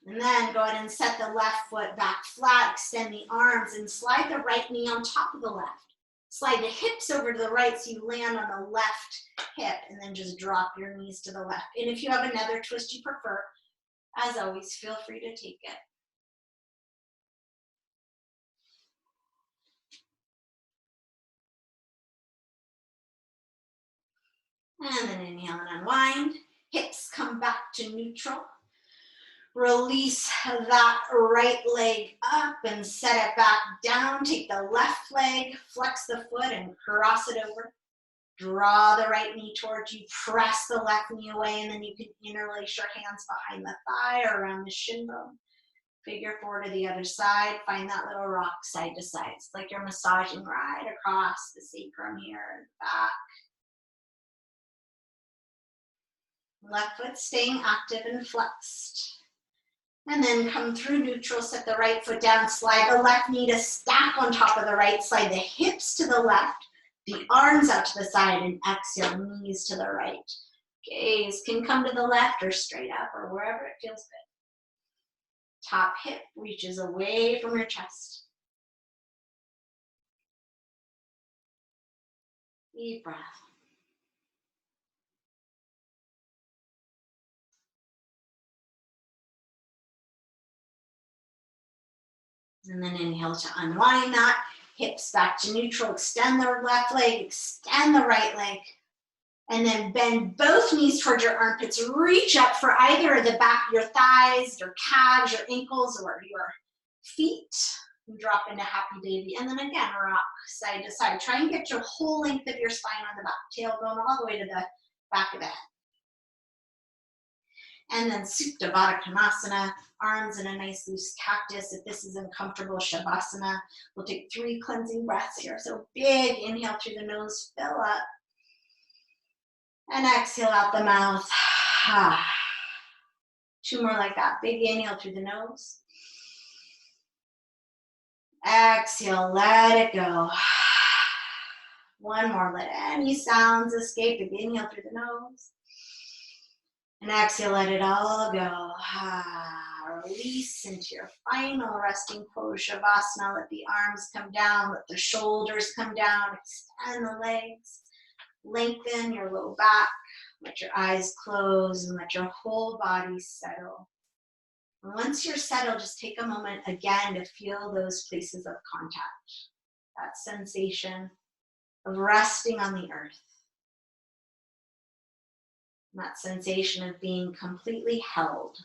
here. And then go ahead and set the left foot back flat, extend the arms, and slide the right knee on top of the left. Slide the hips over to the right so you land on the left hip, and then just drop your knees to the left. And if you have another twist you prefer, as always, feel free to take it. And then inhale and unwind. Hips come back to neutral. Release that right leg up and set it back down. Take the left leg, flex the foot and cross it over. Draw the right knee towards you, press the left knee away, and then you can interlace your hands behind the thigh or around the shin bone. Figure four to the other side. Find that little rock side to side. It's like you're massaging right across the sacrum here, back. Left foot staying active and flexed. And then come through neutral, set the right foot down, slide the left knee to stack on top of the right, slide the hips to the left, the arms out to the side, and exhale, knees to the right. Gaze can come to the left or straight up or wherever it feels good. Top hip reaches away from your chest. Deep breath. And then inhale to unwind that. Hips back to neutral. Extend the left leg, extend the right leg. And then bend both knees towards your armpits. Reach up for either the back of your thighs, your calves, your ankles, or your feet. And drop into happy baby. And then again, rock side to side. Try and get your whole length of your spine on the back. Tailbone all the way to the back of the head. And then Supta Baddha Konasana, arms in a nice loose cactus. If this is uncomfortable, Shavasana. We'll take 3 cleansing breaths here. So big inhale through the nose, fill up. And exhale out the mouth. 2 more like that. Big inhale through the nose. Exhale, let it go. 1 more, let any sounds escape. Big inhale through the nose. And exhale, let it all go. Release into your final resting pose, Shavasana. Let the arms come down, let the shoulders come down, extend the legs. Lengthen your low back, let your eyes close, and let your whole body settle. And once you're settled, just take a moment again to feel those places of contact. That sensation of resting on the earth. That sensation of being completely held.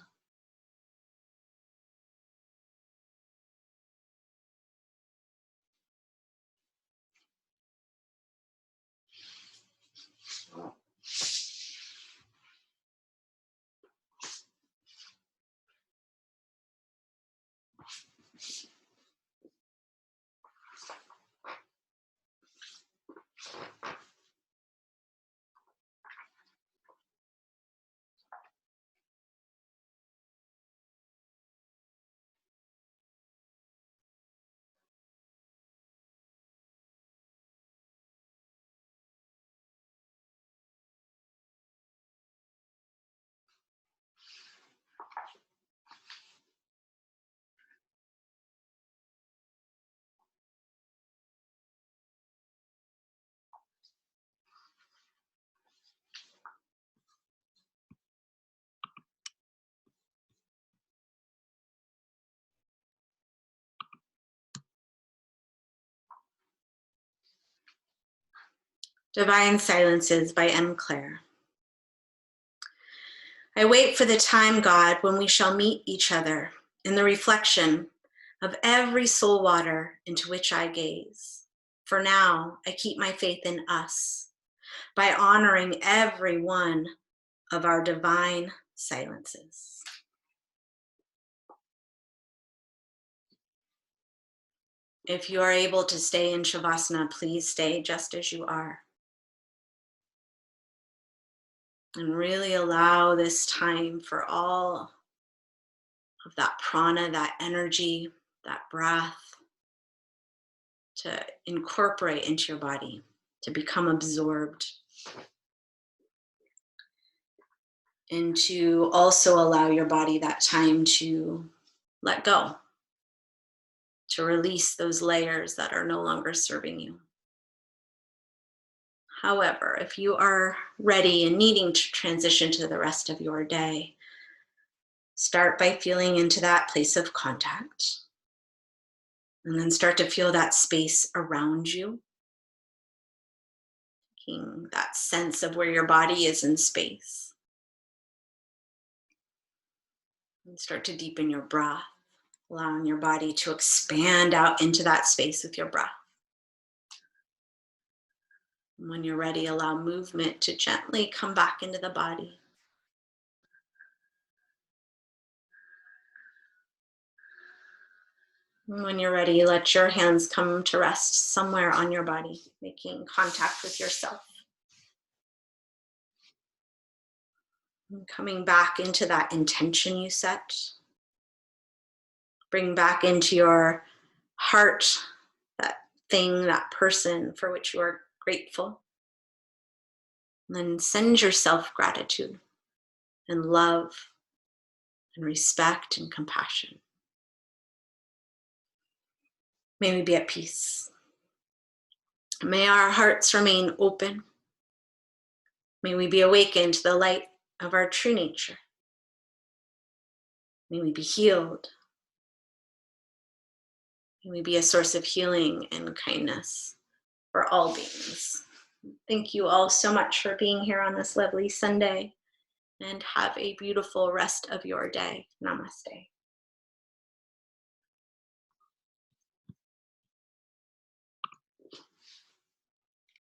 Divine Silences by M. Clare. I wait for the time, God, when we shall meet each other in the reflection of every soul water into which I gaze. For now, I keep my faith in us by honoring every one of our divine silences. If you are able to stay in Shavasana, please stay just as you are. And really allow this time for all of that prana, that energy, that breath to incorporate into your body, to become absorbed. And to also allow your body that time to let go, to release those layers that are no longer serving you. However, if you are ready and needing to transition to the rest of your day, start by feeling into that place of contact. And then start to feel that space around you. Taking that sense of where your body is in space. And start to deepen your breath, allowing your body to expand out into that space with your breath. And when you're ready, allow movement to gently come back into the body. And when you're ready, let your hands come to rest somewhere on your body, making contact with yourself. And coming back into that intention you set. Bring back into your heart that thing, that person for which you are grateful. And then send yourself gratitude and love and respect and compassion. May we be at peace. May our hearts remain open. May we be awakened to the light of our true nature. May we be healed. May we be a source of healing and kindness for all beings. Thank you all so much for being here on this lovely Sunday, and have a beautiful rest of your day. Namaste.